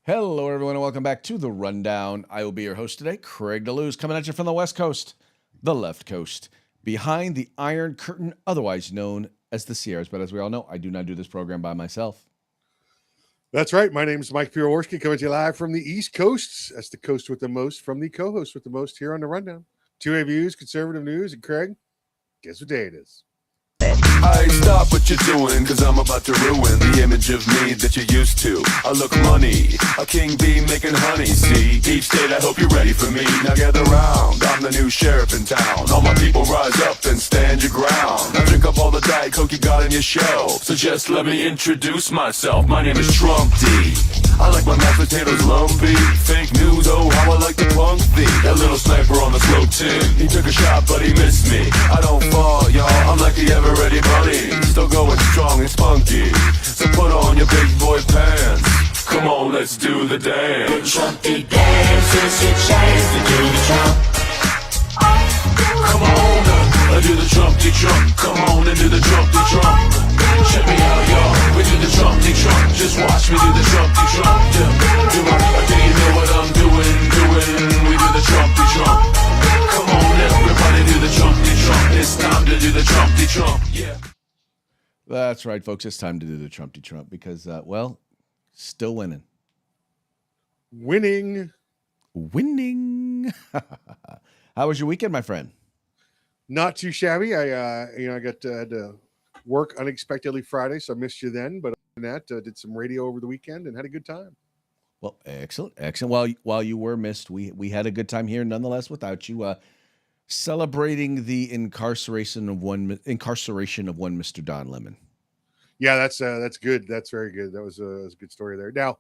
Hello, everyone, and welcome back to The Rundown. I will be your host today, Craig DeLuz, coming at you from the West Coast, the left coast, behind the Iron Curtain, otherwise known as the Sierras. But as we all know, I do not do this program by myself. That's right. My name is Mike Piroworski, coming to you live from the East Coast. That's the coast with the most, from the co-host with the most here on The Rundown. 2A Views, conservative news, and Craig, guess what day it is? I stop what you're doing, cause I'm about to ruin the image of me that you're used to. I look money, a king bee making honey, see? Deep state, I hope you're ready for me. Now gather round, I'm the new sheriff in town. All my people rise up and stand your ground. Now drink up all the Diet Coke you got on your shelf. So just let me introduce myself, my name is Trump D. I like my mashed potatoes lumpy. Fake news, oh how I like to punk thee. That little sniper on the slow tin, he took a shot but he missed me. I don't fall, y'all, I'm like the ever-ready bunny. Still going strong and spunky. So put on your big boy pants. Come on, let's do the dance. The Trumpy dance is your chance to do the Trump. Come on, do the Trumpty Trump. Come on and do the Trumpty Trump. Check me out, y'all. We do the Trumpty Trump. Just watch me do the Trumpty Trump. Yeah. Do you know what I'm doing? We do the Trumpty Trump. Come on, everybody do the Trumpty Trump. It's time to do the Trumpty Trump. Yeah. That's right, folks. It's time to do the Trumpty Trump because, still winning. Winning. How was your weekend, my friend? Not too shabby. I got to work unexpectedly Friday, so I missed you then. But other than that, did some radio over the weekend and had a good time. Well, excellent. While you were missed, we had a good time here, nonetheless, without you. Celebrating the incarceration of one Mr. Don Lemon. Yeah, that's good. That's very good. That was a good story there. Now,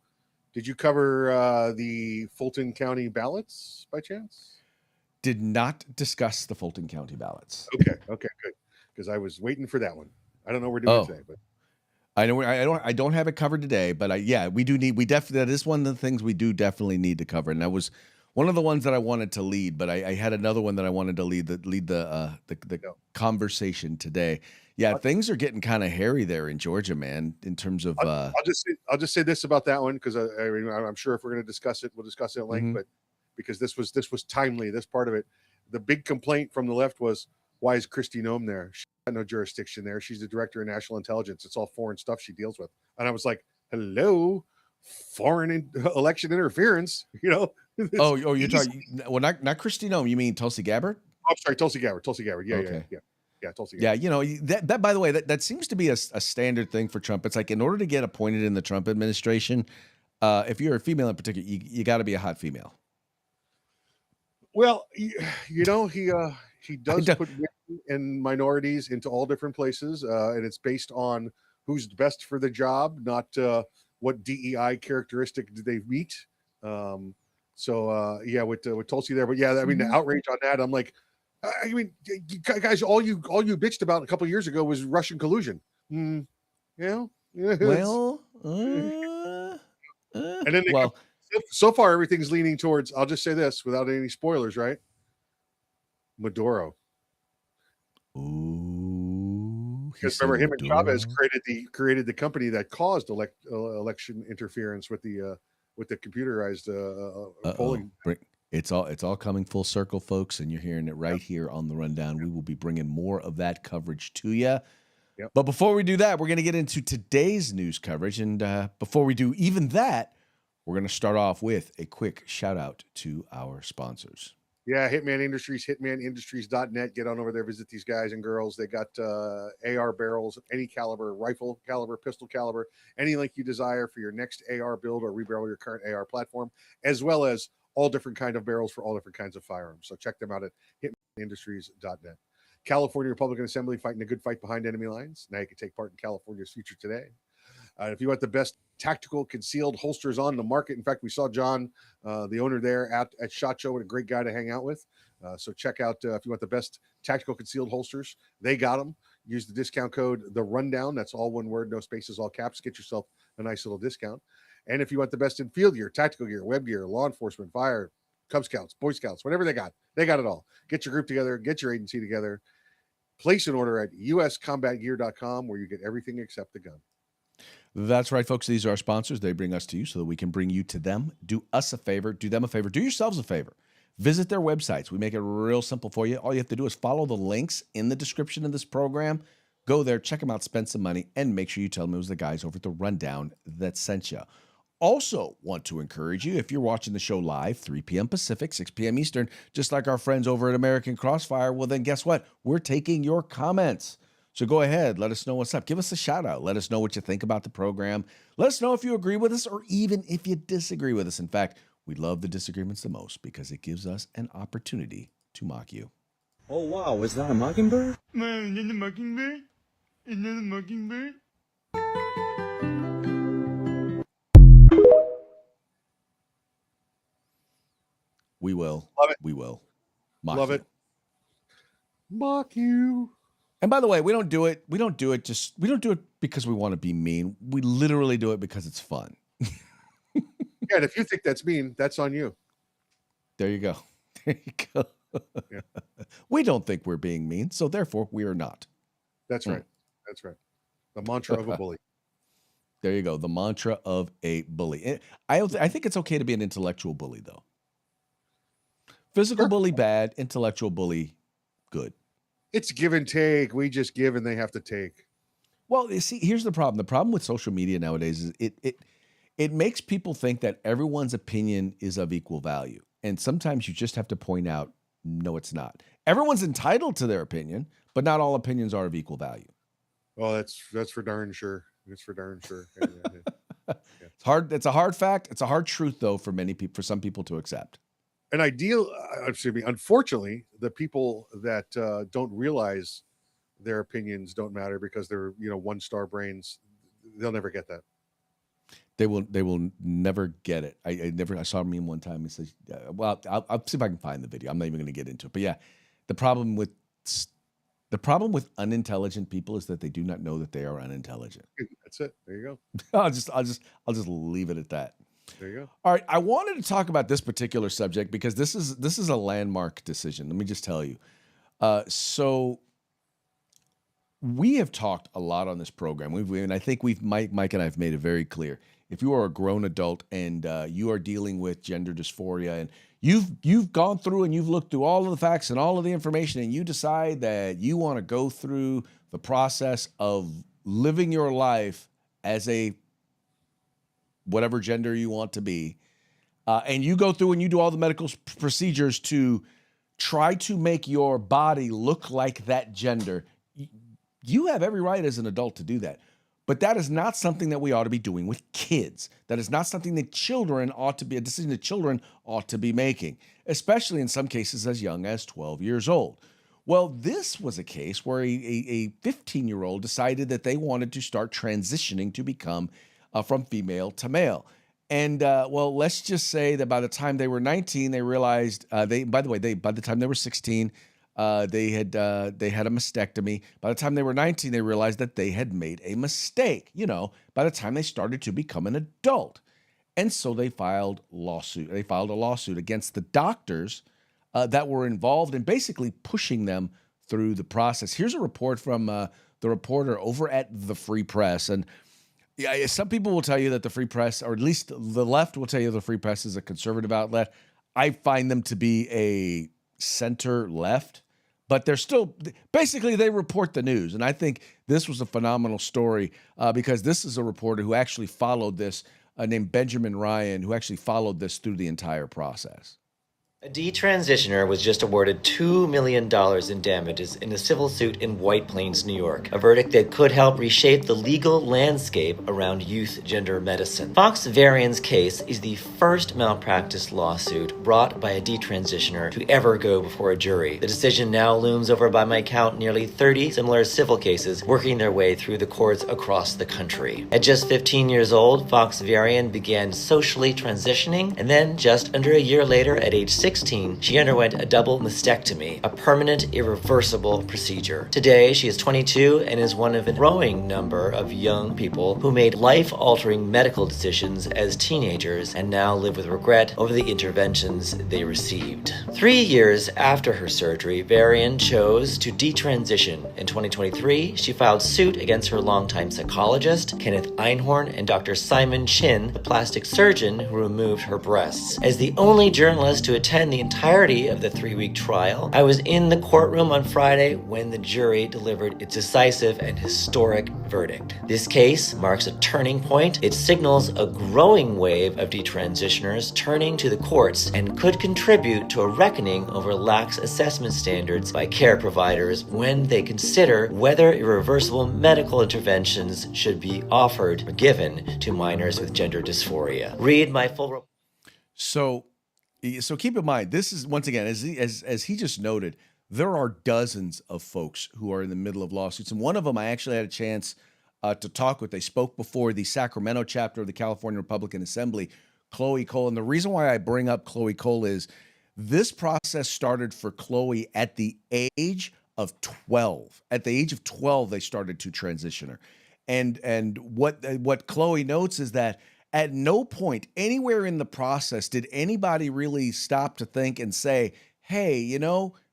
did you cover the Fulton County ballots by chance? Did not discuss the Fulton County ballots. Okay, good. Because I was waiting for that one. I don't know what we're doing today, but I know I don't have it covered today, but we definitely, that is one of the things we do definitely need to cover, and that was one of the ones that I wanted to lead, but I had another one that I wanted to lead the conversation today. Yeah, things are getting kind of hairy there in Georgia, man. In terms of, I'll just say this about that one because I'm sure if we're going to discuss it, we'll discuss it at length. But because this was timely, this part of it, the big complaint from the left was, why is Kristi Noem there? She's got no jurisdiction there. She's the director of national intelligence. It's all foreign stuff she deals with. And I was like, hello, foreign election interference. You know. You're talking. Well, not Kristi Noem. You mean Tulsi Gabbard? Oh, I'm sorry, Tulsi Gabbard. Yeah, okay. Yeah, Tulsi Gabbard. Yeah, that by the way, that seems to be a standard thing for Trump. It's like in order to get appointed in the Trump administration, if you're a female in particular, you got to be a hot female. Well, he does put women and minorities into all different places, and it's based on who's best for the job, not what DEI characteristic do they meet. With Tulsi there, but yeah, I mean the outrage on that, I'm like, I mean, you guys, all you bitched about a couple of years ago was Russian collusion. And then so far everything's leaning towards. I'll just say this without any spoilers, right? Maduro. Ooh, because remember him and Chavez created the company that caused election interference with the computerized polling. It's all coming full circle, folks, and you're hearing it right here on the Rundown. We will be bringing more of that coverage to you. Yep. But before we do that, we're going to get into today's news coverage. And before we do even that, we're going to start off with a quick shout out to our sponsors. Yeah, Hitman Industries, hitmanindustries.net. Get on over there, visit these guys and girls. They got AR barrels, any caliber, rifle caliber, pistol caliber, any length you desire for your next AR build or rebarrel your current AR platform, as well as all different kind of barrels for all different kinds of firearms. So check them out at hitmanindustries.net. California Republican Assembly fighting a good fight behind enemy lines. Now you can take part in California's future today. If you want the best tactical concealed holsters on the market, in fact, we saw John, the owner there at SHOT Show, what a great guy to hang out with. So check out if you want the best tactical concealed holsters, they got them. Use the discount code The Rundown. That's all one word, no spaces, all caps. Get yourself a nice little discount. And if you want the best in field gear, tactical gear, web gear, law enforcement, fire, Cub Scouts, Boy Scouts, whatever they got it all. Get your group together, get your agency together. Place an order at uscombatgear.com where you get everything except the gun. That's right, folks. These are our sponsors. They bring us to you so that we can bring you to them. Do us a favor. Do them a favor. Do yourselves a favor. Visit their websites. We make it real simple for you. All you have to do is follow the links in the description of this program. Go there, check them out, spend some money, and make sure you tell them it was the guys over at The Rundown that sent you. Also want to encourage you, if you're watching the show live, 3 p.m. Pacific, 6 p.m. Eastern, just like our friends over at American Crossfire, well, then guess what? We're taking your comments. So go ahead, let us know what's up. Give us a shout out. Let us know what you think about the program. Let us know if you agree with us or even if you disagree with us. In fact, we love the disagreements the most because it gives us an opportunity to mock you. Oh, wow. Is that a mockingbird? Man, is that a mockingbird? Is that a mockingbird? We will. Love it. We will. Mock Love you. it. Mock you. And by the way, we don't do it because we want to be mean. We literally do it because it's fun. Yeah, and if you think that's mean, that's on you. There you go. There you go. Yeah. We don't think we're being mean, so therefore we are not. That's right. That's right. The mantra of a bully. There you go. The mantra of a bully. I think it's okay to be an intellectual bully, though. Physical bully, bad. Intellectual bully, good. It's give and take. We just give and they have to take. Well, you see, here's the problem. The problem with social media nowadays is it makes people think that everyone's opinion is of equal value. And sometimes you just have to point out, no, it's not. Everyone's entitled to their opinion, but not all opinions are of equal value. Oh, that's for darn sure. It's for darn sure. Yeah, yeah. It's hard. It's a hard fact. It's a hard truth, though, for many people, for some people to accept. Unfortunately, the people that don't realize their opinions don't matter because they're, 1-star brains, they'll never get that. They will never get it. I saw a meme one time. He says, well, I'll see if I can find the video. I'm not even going to get into it. But yeah, the problem with unintelligent people is that they do not know that they are unintelligent. That's it. There you go. I'll just leave it at that. There you go. All right, I wanted to talk about this particular subject because this is a landmark decision. Let me just tell you. So we have talked a lot on this program. And I think Mike and I have made it very clear. If you are a grown adult and you are dealing with gender dysphoria and you've gone through and you've looked through all of the facts and all of the information and you decide that you want to go through the process of living your life as a whatever gender you want to be, and you go through and you do all the medical procedures to try to make your body look like that gender, you have every right as an adult to do that. But that is not something that we ought to be doing with kids. That is not something that a decision that children ought to be making, especially in some cases as young as 12 years old. Well, this was a case where a 15-year-old decided that they wanted to start transitioning to become from female to male. And let's just say that by the time they were 19, they realized by the time they were 16, they had a mastectomy. By the time they were 19, they realized that they had made a mistake, by the time they started to become an adult. And so they filed a lawsuit against the doctors that were involved in basically pushing them through the process. Here's a report from the reporter over at the Free Press. And yeah, some people will tell you that the Free Press, or at least the left will tell you the Free Press is a conservative outlet. I find them to be a center left, but they're still, basically they report the news. And I think this was a phenomenal story because this is a reporter who actually followed this, named Benjamin Ryan, who actually followed this through the entire process. A detransitioner was just awarded $2 million in damages in a civil suit in White Plains, New York, a verdict that could help reshape the legal landscape around youth gender medicine. Fox Varian's case is the first malpractice lawsuit brought by a detransitioner to ever go before a jury. The decision now looms over, by my count, nearly 30 similar civil cases working their way through the courts across the country. At just 15 years old, Fox Varian began socially transitioning, and then just under a year later, at age 16, 16, she underwent a double mastectomy, a permanent, irreversible procedure. Today, she is 22 and is one of a growing number of young people who made life-altering medical decisions as teenagers and now live with regret over the interventions they received. 3 years after her surgery, Varian chose to detransition. In 2023, she filed suit against her longtime psychologist, Kenneth Einhorn, and Dr. Simon Chin, the plastic surgeon who removed her breasts. As the only journalist to attend the entirety of the 3-week trial, I was in the courtroom on Friday when the jury delivered its decisive and historic verdict. This case marks a turning point. It signals a growing wave of detransitioners turning to the courts and could contribute to a reckoning over lax assessment standards by care providers when they consider whether irreversible medical interventions should be offered or given to minors with gender dysphoria. Read my full So keep in mind, this is, once again, as he just noted, there are dozens of folks who are in the middle of lawsuits, and one of them I actually had a chance to talk with. They spoke before the Sacramento chapter of the California Republican Assembly, Chloe Cole. And the reason why I bring up Chloe Cole is this process started for Chloe at the age of 12. At the age of 12, they started to transition her. And what Chloe notes is that at no point anywhere in the process did anybody really stop to think and say, hey,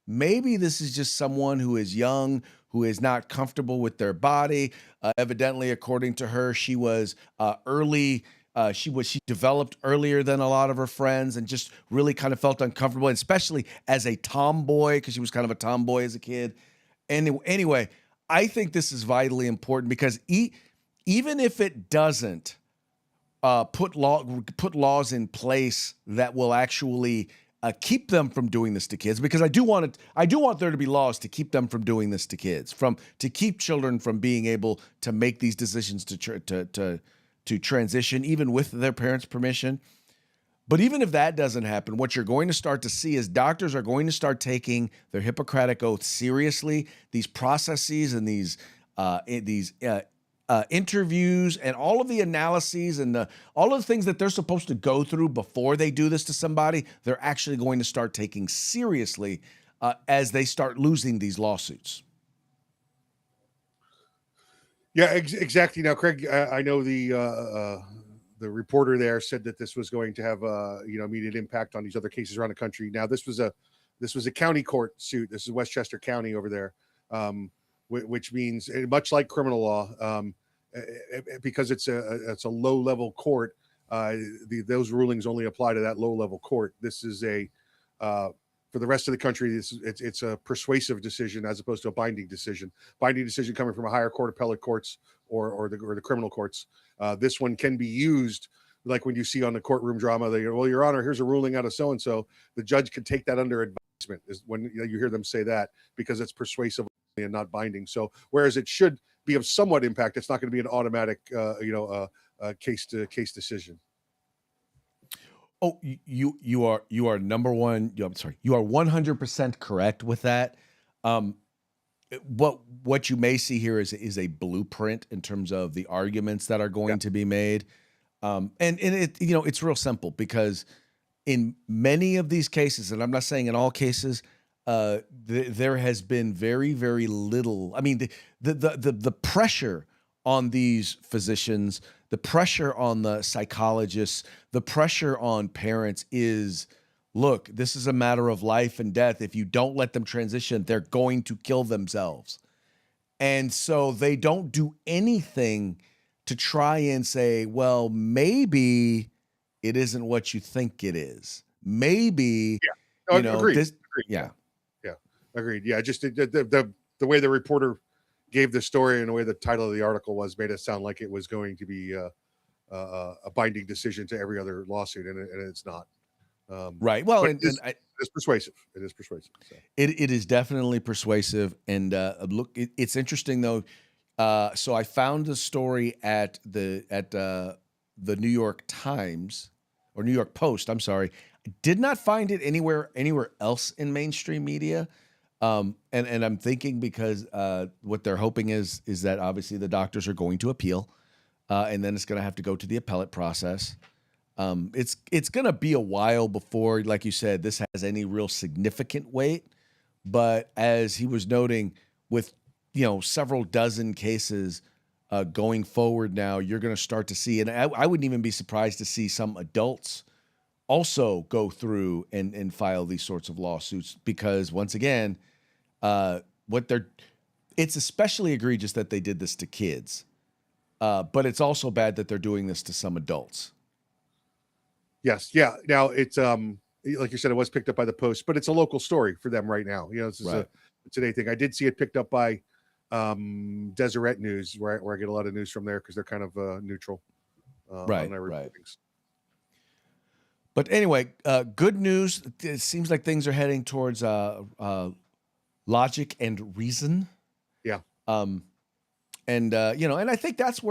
maybe this is just someone who is young, who is not comfortable with their body. Evidently, according to her, she was early. She developed earlier than a lot of her friends and just really kind of felt uncomfortable, and especially as a tomboy, because she was kind of a tomboy as a kid. And anyway, I think this is vitally important because even if it doesn't put laws in place that will actually keep them from doing this to kids, because I do want there to be laws to keep them from doing this to kids, to keep children from being able to make these decisions to transition, even with their parents' permission. But even if that doesn't happen, what you're going to start to see is doctors are going to start taking their Hippocratic oath seriously. These processes and these interviews and all of the analyses and all of the things that they're supposed to go through before they do this to somebody, they're actually going to start taking seriously as they start losing these lawsuits. Yeah, exactly. Now, Craig, I know the reporter there said that this was going to have immediate impact on these other cases around the country. Now, this was a county court suit. This is Westchester County over there, which means much like criminal law, because it's a low level court. Those rulings only apply to that low level court. This is for the rest of the country, it's a persuasive decision as opposed to a binding decision. Binding decision coming from a higher court, appellate courts, or the criminal courts. This one can be used, like when you see on the courtroom drama, they go, well, Your Honor, here's a ruling out of so-and-so. The judge can take that under advisement, is when you hear them say that, because it's persuasive and not binding. So whereas it should be of somewhat impact, it's not going to be an automatic, case-to-case decision. Oh, you are number one. I'm sorry. You are 100% correct with that. What you may see here is a blueprint in terms of the arguments that are going to be made. And it, it's real simple, because in many of these cases, and I'm not saying in all cases, there has been very, very little. I mean, the pressure on these physicians, the pressure on the psychologists, the pressure on parents is, look, this is a matter of life and death. If you don't let them transition, they're going to kill themselves. And so they don't do anything to try and say, well, maybe it isn't what you think it is. Maybe, Agreed. This, agreed. Yeah. Yeah. Agreed. Yeah. Just the way the reporter gave the story and the way the title of the article was made it sound like it was going to be a binding decision to every other lawsuit, and it's not. Right. Well, it's persuasive. It is persuasive. So. It is definitely persuasive. And look, it's interesting though. So I found a story at the New York Times or New York Post. I'm sorry. I did not find it anywhere else in mainstream media. And I'm thinking because what they're hoping is that obviously the doctors are going to appeal, and then it's going to have to go to the appellate process. It's gonna be a while before, like you said, this has any real significant weight. But as he was noting, with several dozen cases going forward now, you're going to start to see, and I wouldn't even be surprised to see some adults also go through and file these sorts of lawsuits because once again, what they're it's especially egregious that they did this to kids, but it's also bad that they're doing this to some adults. Yes, yeah. Now it's like you said, it was picked up by the Post, but it's a local story for them right now. This is Right. a today thing. I did see it picked up by Deseret News, where I get a lot of news from there because they're kind of neutral Right, on their right. reportings. But anyway, good news. It seems like things are heading towards logic and reason. Yeah. And I think that's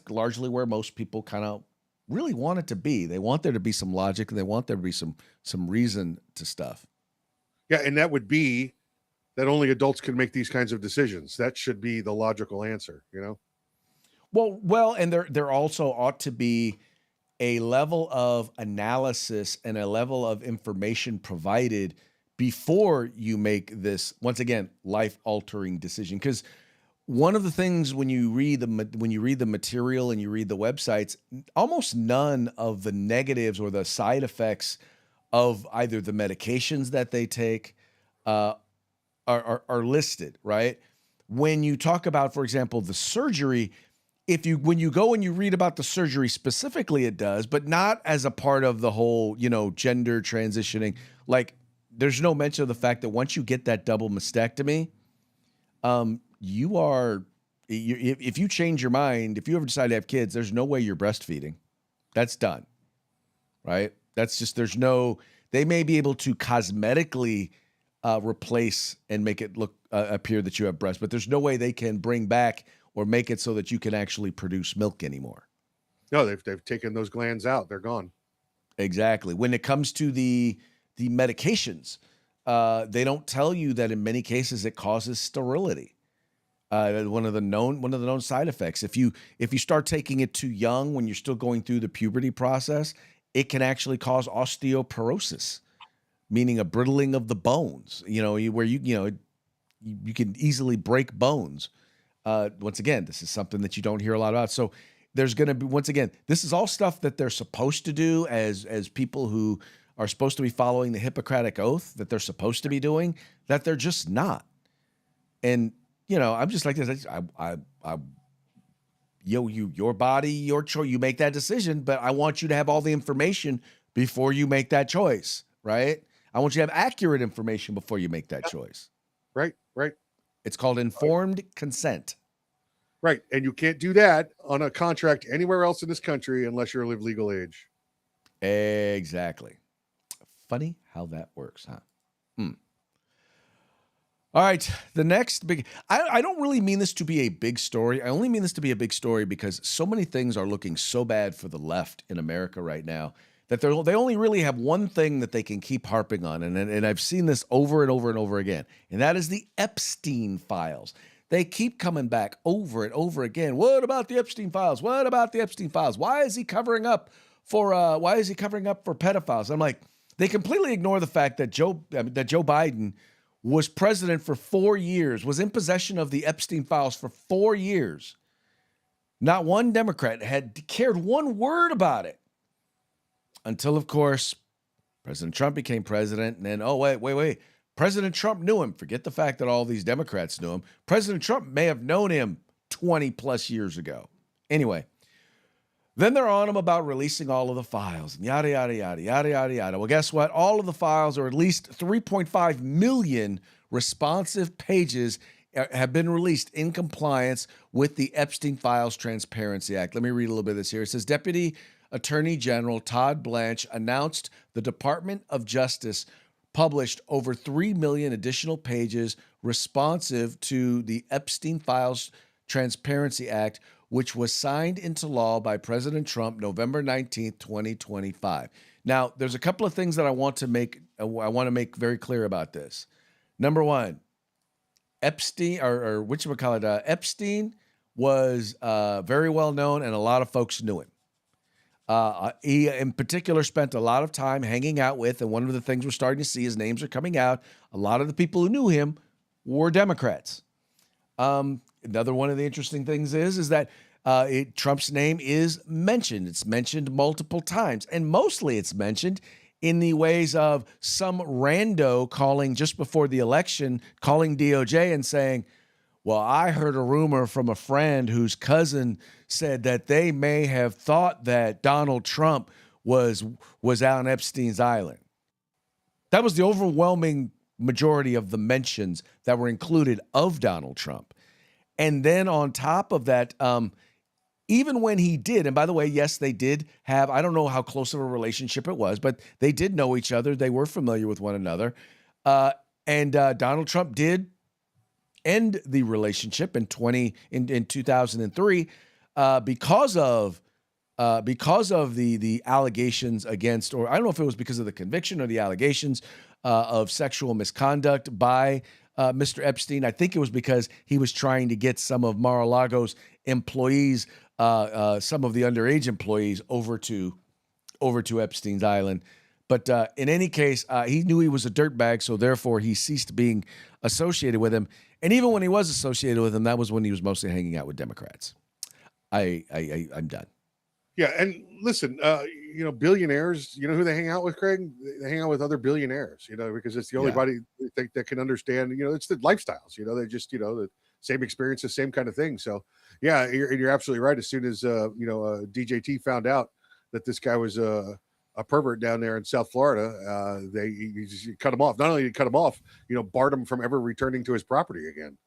largely where most people kind of really want it to be. They want there to be some logic and they want there to be some reason to stuff. Yeah, and that would be that only adults can make these kinds of decisions. That should be the logical answer, Well, and there also ought to be a level of analysis and a level of information provided before you make this, once again, life-altering decision. Because one of the things when you read the material and you read the websites, almost none of the negatives or the side effects of either the medications that they take are listed, right? When you talk about, for example, the surgery, when you go and you read about the surgery specifically, it does, but not as a part of the whole, gender transitioning. Like, there's no mention of the fact that once you get that double mastectomy, if you change your mind, if you ever decide to have kids, there's no way you're breastfeeding. That's done, right? That's just, they may be able to cosmetically replace and make it appear that you have breasts, but there's no way they can bring back or make it so that you can actually produce milk anymore. No, they've taken those glands out. They're gone. Exactly. When it comes to the medications, they don't tell you that in many cases it causes sterility. One of the known side effects. If you start taking it too young when you're still going through the puberty process, it can actually cause osteoporosis, meaning a brittling of the bones. Where you can easily break bones. Once again, this is something that you don't hear a lot about. So there's going to be, once again, this is all stuff that they're supposed to do as people who are supposed to be following the Hippocratic Oath, that they're supposed to be doing, that they're just not. And, I'm just like this. Your body, your choice, you make that decision, but I want you to have all the information before you make that choice, right? I want you to have accurate information before you make that choice. Right. It's called informed consent. Right. And you can't do that on a contract anywhere else in this country unless you're of legal age. Exactly. Funny how that works, huh? All right. The next big, I don't really mean this to be a big story. I only mean this to be a big story because so many things are looking so bad for the left in America right now that they only really have one thing that they can keep harping on. And I've seen this over and over and over again. And that is the Epstein files. They keep coming back over and over again. What about the Epstein files? What about the Epstein files? Why is he covering up for pedophiles? I'm like, they completely ignore the fact that Joe Biden was president for 4 years, was in possession of the Epstein files for 4 years. Not one Democrat had cared one word about it. Until, of course, President Trump became president. And then, wait. President Trump knew him. Forget the fact that all these Democrats knew him. President Trump may have known him 20 plus years ago. Anyway, then they're on him about releasing all of the files and yada, yada, yada, yada, yada, yada. Well, guess what? All of the files, or at least 3.5 million responsive pages, have been released in compliance with the Epstein Files Transparency Act. Let me read a little bit of this here. It says, Deputy Attorney General Todd Blanche announced the Department of Justice published over 3 million additional pages responsive to the Epstein Files Transparency Act, which was signed into law by President Trump November 19th, 2025. Now, there's a couple of things that I want to make very clear about this. Number one, Epstein, Epstein was very well known, and a lot of folks knew him. He, in particular, spent a lot of time hanging out with, and one of the things we're starting to see, his names are coming out. A lot of the people who knew him were Democrats. Another one of the interesting things is that Trump's name is mentioned. It's mentioned multiple times, and mostly it's mentioned in the ways of some rando calling just before the election, calling DOJ and saying, well, I heard a rumor from a friend whose cousin said that they may have thought that Donald Trump was out on Epstein's island. That was the overwhelming majority of the mentions that were included of Donald Trump. And then on top of that, even when he did, and by the way, yes, they did have, I don't know how close of a relationship it was, but they did know each other. They were familiar with one another. And Donald Trump did end the relationship in 2003 because of the allegations against, or I don't know if it was because of the conviction or the allegations of sexual misconduct by Mr. Epstein. I think it was because he was trying to get some of Mar-a-Lago's employees, some of the underage employees, over to Epstein's island. But in any case, he knew he was a dirtbag, so therefore he ceased being associated with him. And even when he was associated with him, that was when he was mostly hanging out with Democrats. I'm done. Yeah, and listen, billionaires, you know who they hang out with, Craig? They hang out with other billionaires, because it's the only body that can understand, it's the lifestyles, they just, the same experiences, same kind of thing. So, yeah, you're absolutely right. As soon as, DJT found out that this guy was a pervert down there in South Florida, he just cut him off. Not only did he cut him off, barred him from ever returning to his property again.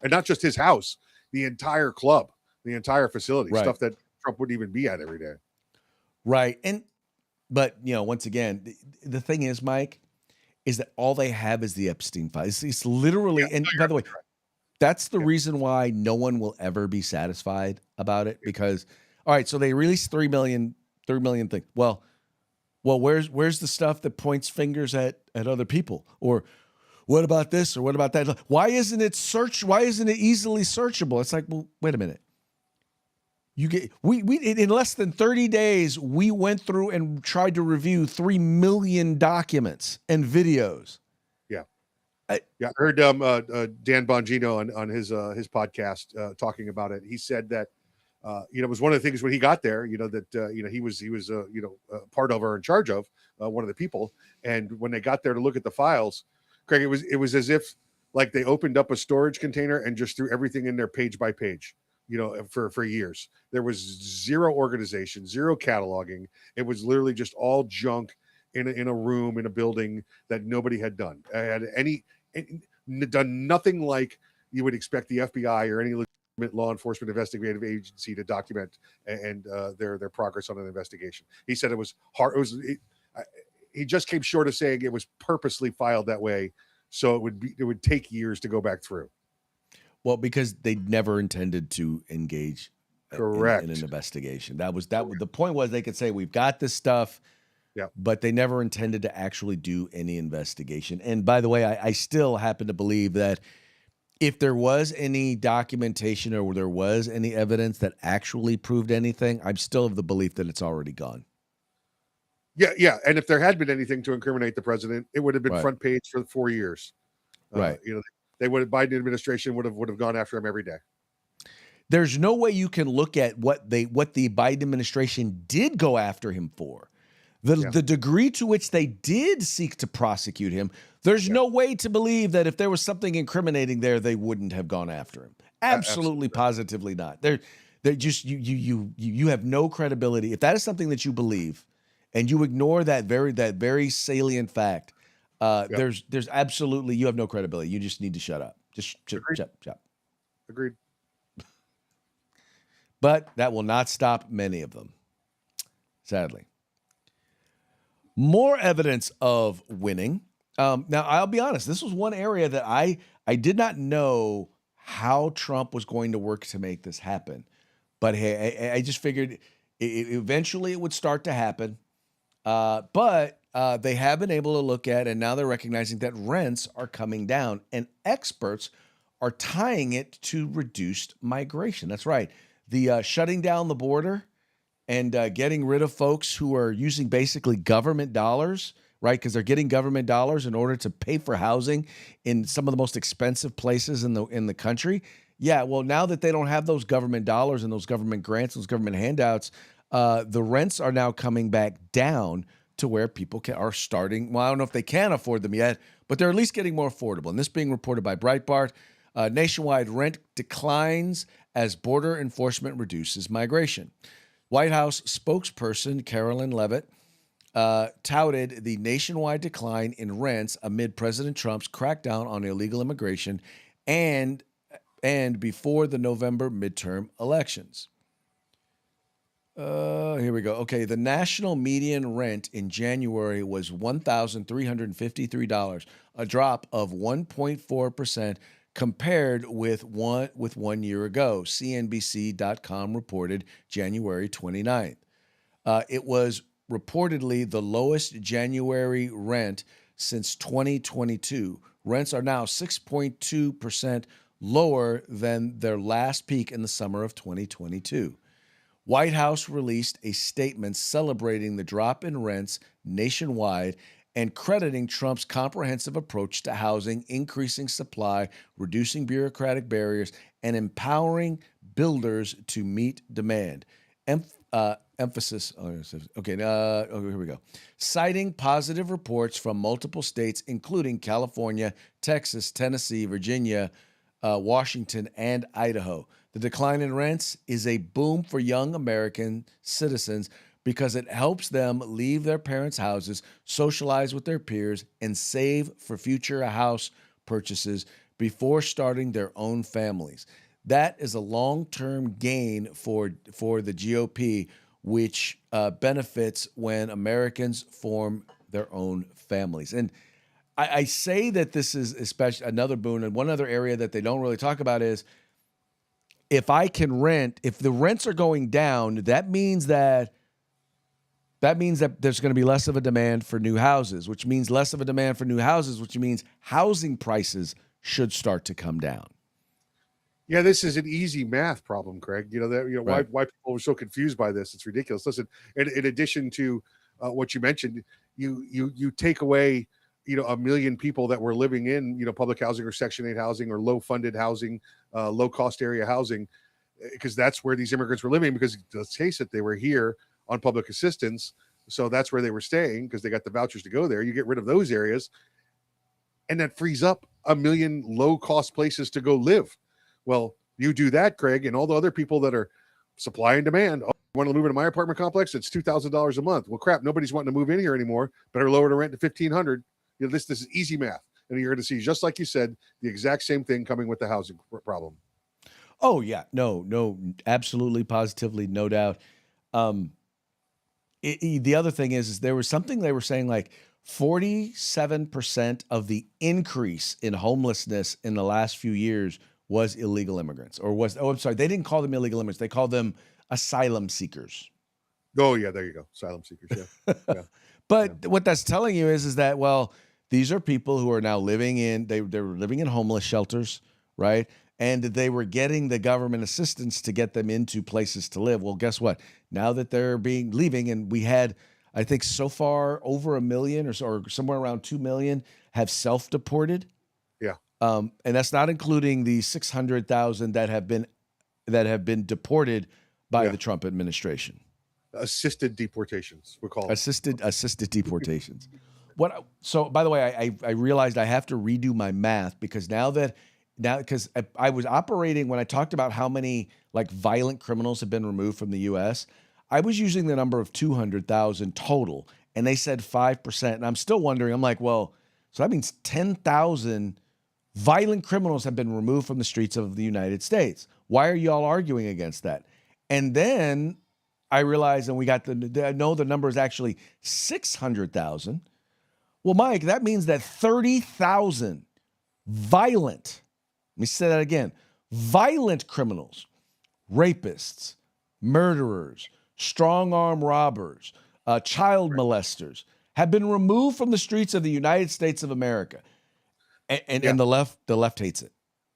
And not just his house, the entire club, the entire facility, stuff that Trump wouldn't even be at every day. Right. But once again, the thing is, Mike, is that all they have is the Epstein files. It's literally, and by the way, that's the reason why no one will ever be satisfied about it, because, all right, so they released 3 million things. Well, where's the stuff that points fingers at other people? Or what about this? Or what about that? Why isn't it easily searchable? It's like, well, wait a minute. We in less than 30 days, we went through and tried to review 3 million documents and videos. Yeah. I heard Dan Bongino on his podcast talking about it. He said that it was one of the things when he got there, that he was part of or in charge of one of the people. And when they got there to look at the files, Craig, it was as if like they opened up a storage container and just threw everything in there page by page. For years, there was zero organization, zero cataloging. It was literally just all junk in a room, in a building that nobody had done. Done nothing like you would expect the FBI or any legitimate law enforcement investigative agency to document and their progress on an investigation. He said it was hard. He just came short of saying it was purposely filed that way, so it would take years to go back through. Well, because they never intended to engage in an investigation. The point was they could say, we've got this stuff, but they never intended to actually do any investigation. And by the way, I still happen to believe that if there was any documentation or there was any evidence that actually proved anything, I'm still of the belief that it's already gone. Yeah. And if there had been anything to incriminate the president, it would have been front page for 4 years. Right. Biden administration would have gone after him every day. There's no way you can look at what the Biden administration did go after him for. The degree to which they did seek to prosecute him, there's no way to believe that if there was something incriminating there, they wouldn't have gone after him. Absolutely, positively not. They're just you have no credibility. If that is something that you believe and you ignore that very salient fact, there's absolutely, you have no credibility. You just need to shut up. Just shut. Agreed. But that will not stop many of them, sadly. More evidence of winning. Now, I'll be honest. This was one area that I did not know how Trump was going to work to make this happen. But hey, I just figured eventually it would start to happen. But they have been able to look at, and now they're recognizing that rents are coming down, and experts are tying it to reduced migration. That's right. The shutting down the border and getting rid of folks who are using basically government dollars, right? Because they're getting government dollars in order to pay for housing in some of the most expensive places in the country. Yeah, well, now that they don't have those government dollars and those government grants, those government handouts, the rents are now coming back down to where people are starting. Well, I don't know if they can afford them yet, but they're at least getting more affordable. And this being reported by Breitbart, nationwide rent declines as border enforcement reduces migration. White House spokesperson Carolyn Levitt touted the nationwide decline in rents amid President Trump's crackdown on illegal immigration and before the November midterm elections. Here we go. Okay, the national median rent in January was $1,353, a drop of 1.4% compared with one year ago. CNBC.com reported January 29th. It was reportedly the lowest January rent since 2022. Rents are now 6.2% lower than their last peak in the summer of 2022. White House released a statement celebrating the drop in rents nationwide and crediting Trump's comprehensive approach to housing, increasing supply, reducing bureaucratic barriers, and empowering builders to meet demand. Emphasis. Okay, here we go. Citing positive reports from multiple states, including California, Texas, Tennessee, Virginia, Washington, and Idaho. The decline in rents is a boom for young American citizens because it helps them leave their parents' houses, socialize with their peers, and save for future house purchases before starting their own families. That is a long-term gain for the GOP, which benefits when Americans form their own families. And I say that this is especially another boon. And one other area that they don't really talk about is if I can rent, if the rents are going down, that means that there's going to be less of a demand for new houses, which means less of a demand for new houses, which means housing prices should start to come down. Yeah, this is an easy math problem, Craig. Right. Why people are so confused by this. It's ridiculous. Listen, in addition to what you mentioned, you take away, 1 million people that were living in, public housing or Section 8 housing or low funded housing, low cost area housing, because that's where these immigrants were living. Because let's face it, they were here on public assistance, so that's where they were staying because they got the vouchers to go there. You get rid of those areas, and that frees up 1 million low cost places to go live. Well, you do that, Craig, and all the other people that are supply and demand. Oh, you want to move into my apartment complex? It's $2,000 a month. Well, crap, nobody's wanting to move in here anymore. Better lower the rent to $1,500. This is easy math, and you're going to see, just like you said, the exact same thing coming with the housing problem. Oh yeah, no, absolutely, positively, no doubt. The other thing is there was something they were saying like 47% of the increase in homelessness in the last few years was illegal immigrants, I'm sorry, they didn't call them illegal immigrants. They called them asylum seekers. Oh yeah, there you go. Asylum seekers. Yeah. But what that's telling you is that, well, these are people who are now living in, they were living in homeless shelters, right? And they were getting the government assistance to get them into places to live. Well, guess what? Now that they're leaving, and we had, I think so far over 1 million or somewhere around 2 million have self-deported. Yeah. And that's not including the 600,000 that have been deported by the Trump administration. Assisted deportations, we call it. Assisted deportations. So by the way, I realized I have to redo my math because because I was operating when I talked about how many like violent criminals have been removed from the US, I was using the number of 200,000 total, and they said 5%. And I'm still wondering, I'm like, well, so that means 10,000 violent criminals have been removed from the streets of the United States. Why are y'all arguing against that? And then I realized, and we got the number is actually 600,000. Well, Mike, that means that 30,000 violent, let me say that again, violent criminals, rapists, murderers, strong-arm robbers, child molesters have been removed from the streets of the United States of America. And the left hates it.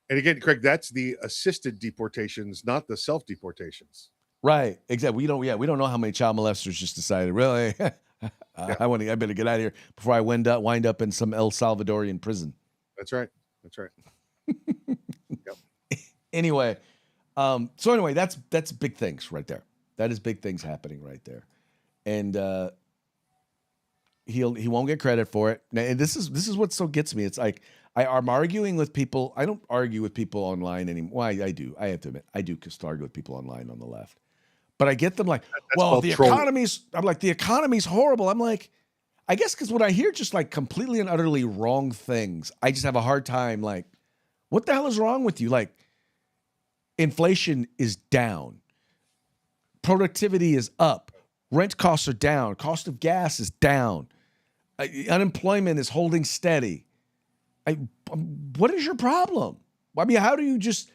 And again, Craig, that's the assisted deportations, not the self-deportations. Right. Exactly. We don't know how many child molesters just decided, really, Yeah, I better get out of here before I wind up in some El Salvadorian prison. that's right. That's right. Yep. Anyway, so anyway, that's big things right there. That is big things happening right there. And he won't get credit for it. And this is what so gets me. It's like I'm arguing with people. I don't argue with people online anymore. Well, I do. I have to admit, I do just argue with people online on the left. But I get them like, That's well, called trolling. I'm like, the economy's horrible. I'm like, I guess because when I hear just like completely and utterly wrong things, I just have a hard time. Like, what the hell is wrong with you? Like, inflation is down, productivity is up, rent costs are down, cost of gas is down, unemployment is holding steady. What is your problem? I mean, how do you just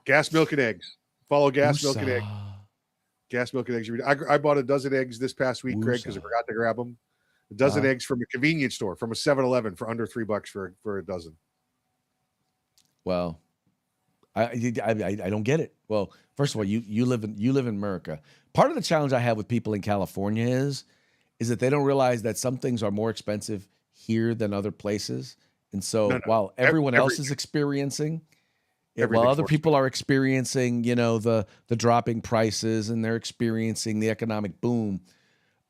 Gas, milk, and eggs. Follow gas, milk, and eggs. Woosah. Gas, milk, and eggs. I bought a dozen eggs this past week, Greg, because I Woosah. forgot to grab them. A dozen Uh-huh. eggs from a convenience store, from a 7-Eleven for under $3 for a dozen. Well, I don't get it. Well, first of all, you live in America. Part of the challenge I have with people in California is that they don't realize that some things are more expensive here than other places. And so No. while everyone else is Everything. experieing while Everything's other more people are experiencing, the dropping prices and they're experiencing the economic boom,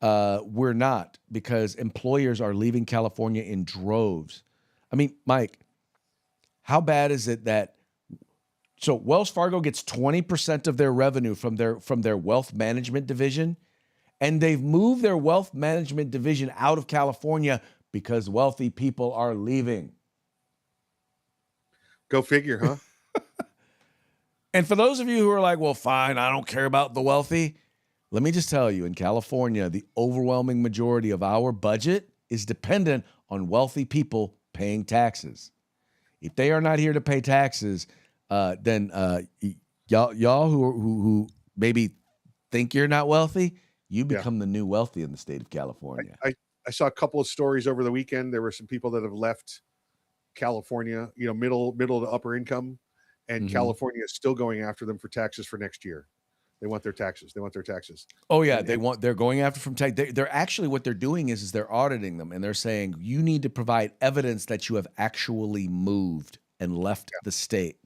we're not, because employers are leaving California in droves. I mean, Mike, how bad is it that so Wells Fargo gets 20% of their revenue from their wealth management division, and they've moved their wealth management division out of California because wealthy people are leaving. Go figure, huh? And for those of you who are like, well, fine, I don't care about the wealthy, let me just tell you, in California, the overwhelming majority of our budget is dependent on wealthy people paying taxes. If they are not here to pay taxes, then y'all who maybe think you're not wealthy, you become the new wealthy in the state of California. I saw a couple of stories over the weekend. There were some people that have left California, middle to upper income, and Mhm. California is still going after them for taxes for next year. They want their taxes. Oh yeah, And they're going after from tax. They're actually, what they're doing is they're auditing them, and they're saying you need to provide evidence that you have actually moved and left the state.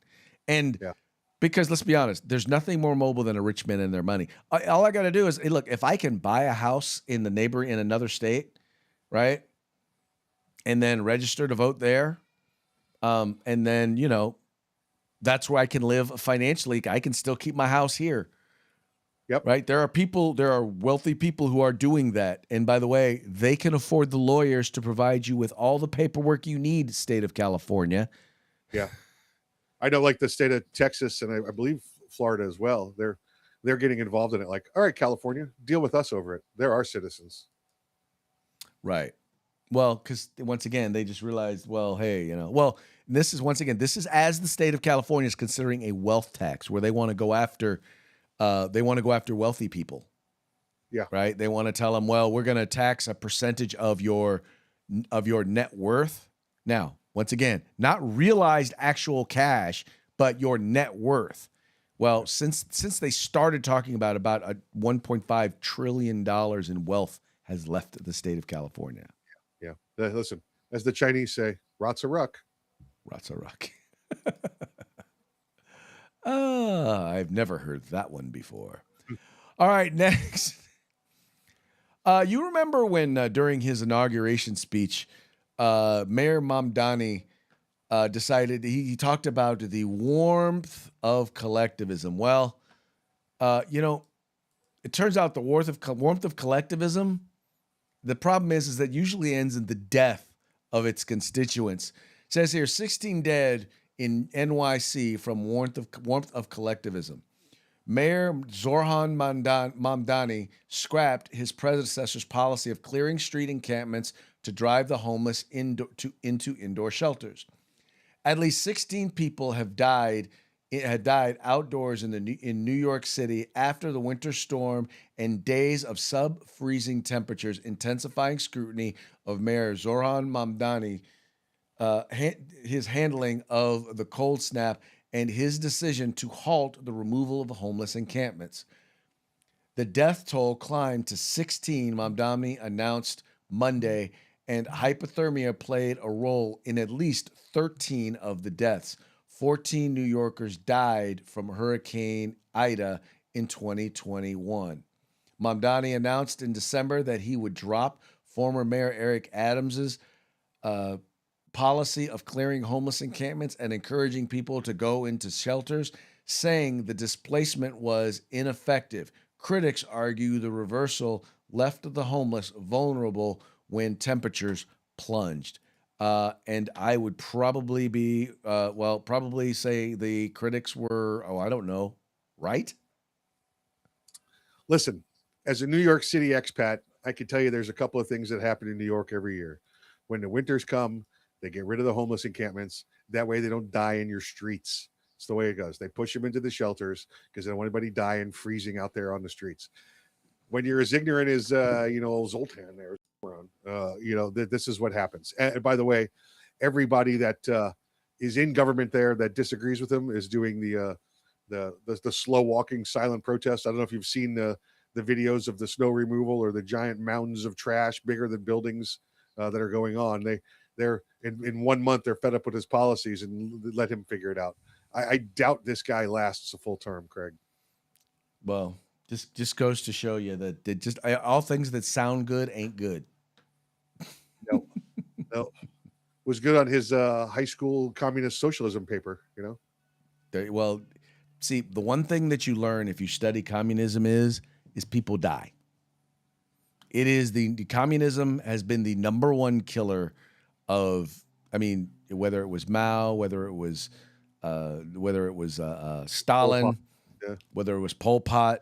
And Yeah. because let's be honest, there's nothing more mobile than a rich man and their money. All I got to do is, hey, look, if I can buy a house in another state, right, and then register to vote there, and then that's where I can live financially. I can still keep my house here. Yep. Right. There are wealthy people who are doing that. And by the way, they can afford the lawyers to provide you with all the paperwork you need, state of California. Yeah. I know, like the state of Texas and I believe Florida as well. They're getting involved in it. Like, all right, California, deal with us over it. They're our citizens. Right. Well, because once again, they just realized, well, hey, this is as the state of California is considering a wealth tax where they want to go after wealthy people. Yeah. Right. They want to tell them, well, we're going to tax a percentage of your net worth. Now, once again, not realized actual cash, but your net worth. Well, since they started talking about a $1.5 trillion in wealth has left the state of California. Yeah. Listen, as the Chinese say, "Rats a ruck." Rats a ruck. I've never heard that one before. All right, next. You remember when during his inauguration speech, Mayor Mamdani decided he talked about the warmth of collectivism. Well, it turns out the warmth of collectivism, the problem is that usually ends in the death of its constituents. It says here 16 dead in NYC from warmth of collectivism. Mayor Zoran Mamdani scrapped his predecessor's policy of clearing street encampments to drive the homeless into indoor shelters. At least 16 people had died outdoors in New York City after the winter storm and days of sub-freezing temperatures, intensifying scrutiny of Mayor Zoran Mamdani, his handling of the cold snap and his decision to halt the removal of the homeless encampments. The death toll climbed to 16, Mamdani announced Monday, and hypothermia played a role in at least 13 of the deaths. 14 New Yorkers died from Hurricane Ida in 2021. Mamdani announced in December that he would drop former Mayor Eric Adams's policy of clearing homeless encampments and encouraging people to go into shelters, saying the displacement was ineffective. Critics argue the reversal left the homeless vulnerable when temperatures plunged. And I would probably probably say the critics were, I don't know, right? Listen, as a New York City expat, I can tell you there's a couple of things that happen in New York every year. When the winters come, they get rid of the homeless encampments. That way they don't die in your streets. It's the way it goes. They push them into the shelters because they don't want anybody dying, freezing out there on the streets. When you're as ignorant as, Zoltan there, this is what happens. And by the way, everybody that is in government there that disagrees with him is doing the slow walking silent protest. I don't know if you've seen the videos of the snow removal or the giant mountains of trash bigger than buildings that are going on. They're in 1 month they're fed up with his policies and let him figure it out. I doubt this guy lasts a full term, Craig. Well, just goes to show you that all things that sound good ain't good. No. Was good on his high school communist socialism paper, Well, see, the one thing that you learn if you study communism is people die. It is the communism has been the number one killer of, whether it was Mao, whether it was Stalin, yeah. whether it was Pol Pot,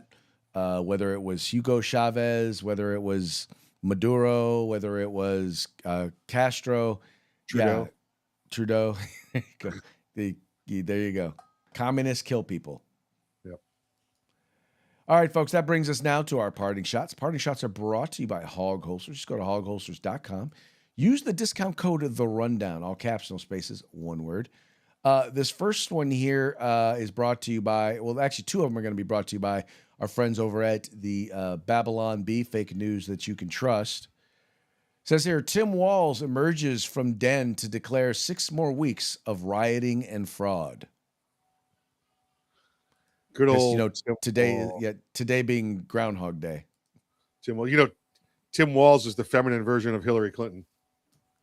whether it was Hugo Chavez, whether it was Maduro, whether it was Castro, Trudeau. There you go. Communists kill people. Yep. All right, folks, that brings us now to our parting shots. Parting shots are brought to you by Hog Holsters. Just go to hogholsters.com. Use the discount code The Rundown, all caps, no spaces, one word. This first one here is brought to you by, actually, two of them are going to be brought to you by our friends over at the Babylon Bee, fake news that you can trust. It says here, Tim Walz emerges from den to declare 6 more weeks of rioting and fraud. Good old today being Groundhog Day. Tim Walz is the feminine version of Hillary Clinton.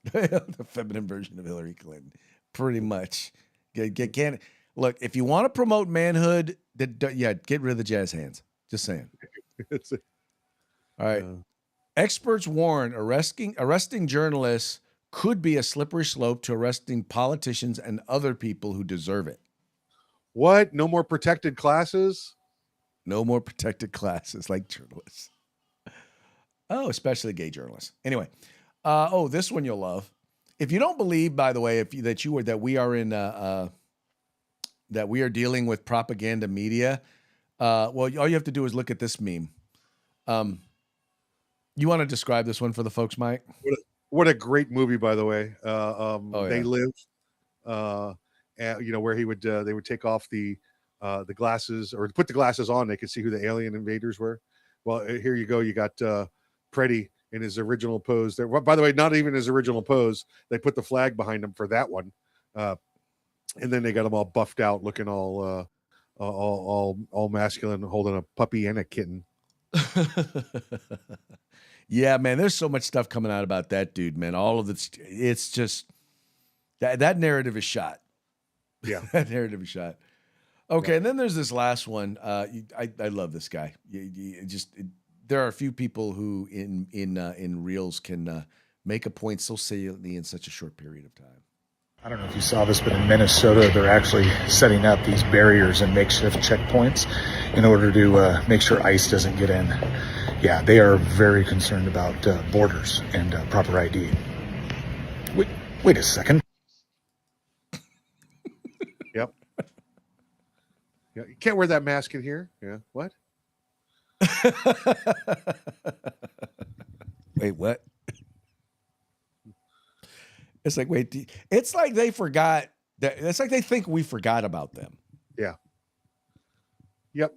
The feminine version of Hillary Clinton, pretty much. Look, if you want to promote manhood, get rid of the jazz hands. Just saying. All right. Experts warn arresting journalists could be a slippery slope to arresting politicians and other people who deserve it. What? No more protected classes? No more protected classes like journalists. Oh, especially gay journalists. Anyway, this one you'll love. If you don't believe, by the way, that we are dealing with propaganda media, all you have to do is look at this meme. You want to describe this one for the folks, Mike? What a great movie, by the way. They Live, where they would take off the glasses or put the glasses on. They could see who the alien invaders were. Well, here you go. You got Preddy in his original pose there. Well, by the way, not even his original pose. They put the flag behind him for that one. And then they got him all buffed out, looking all masculine, holding a puppy and a kitten. Yeah, man, there's so much stuff coming out about that dude, man. All of it's just that narrative is shot. Yeah, that narrative is shot. Okay, yeah. And then there's this last one. I love this guy. There are a few people who in reels can make a point so saliently in such a short period of time. I don't know if you saw this, but in Minnesota, they're actually setting up these barriers and makeshift checkpoints in order to make sure ICE doesn't get in. Yeah, they are very concerned about borders and proper ID. Wait a second. Yep. Yeah, you can't wear that mask in here. Yeah, what? Wait, what? It's like, it's like they forgot It's like they think we forgot about them. Yeah. Yep.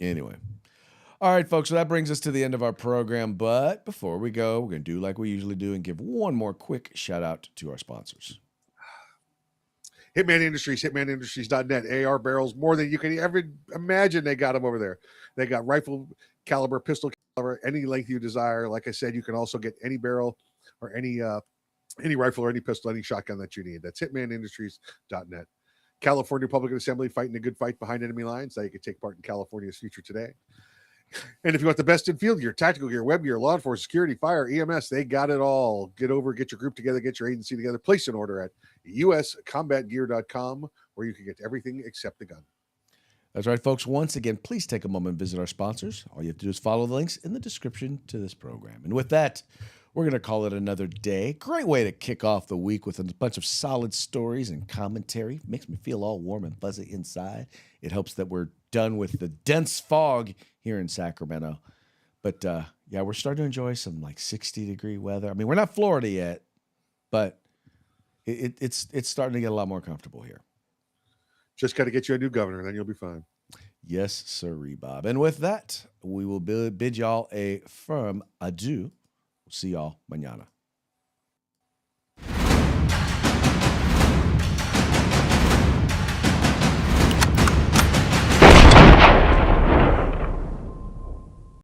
Anyway. All right, folks. So that brings us to the end of our program. But before we go, we're going to do like we usually do and give one more quick shout out to our sponsors. Hitman Industries, hitmanindustries.net, AR barrels, more than you can ever imagine. They got them over there. They got rifle caliber, pistol caliber, any length you desire. Like I said, you can also get any barrel or any rifle or any pistol, any shotgun that you need. That's hitmanindustries.net. California Public Assembly, fighting a good fight behind enemy lines. Now you can take part in California's future today. And if you want the best in field gear, tactical gear, web gear, law enforcement, security, fire, EMS, they got it all. Get your group together, get your agency together, place an order at uscombatgear.com, where you can get everything except the gun. That's right, folks. Once again, please take a moment and visit our sponsors. All you have to do is follow the links in the description to this program. And with that, we're going to call it another day. Great way to kick off the week with a bunch of solid stories and commentary. Makes me feel all warm and fuzzy inside. It helps that we're done with the dense fog here in Sacramento. But yeah, we're starting to enjoy some like 60-degree weather. I mean, we're not Florida yet, but it's starting to get a lot more comfortable here. Just got to get you a new governor, and then you'll be fine. Yes, sirree, Bob. And with that, we will bid y'all a firm adieu. See y'all mañana.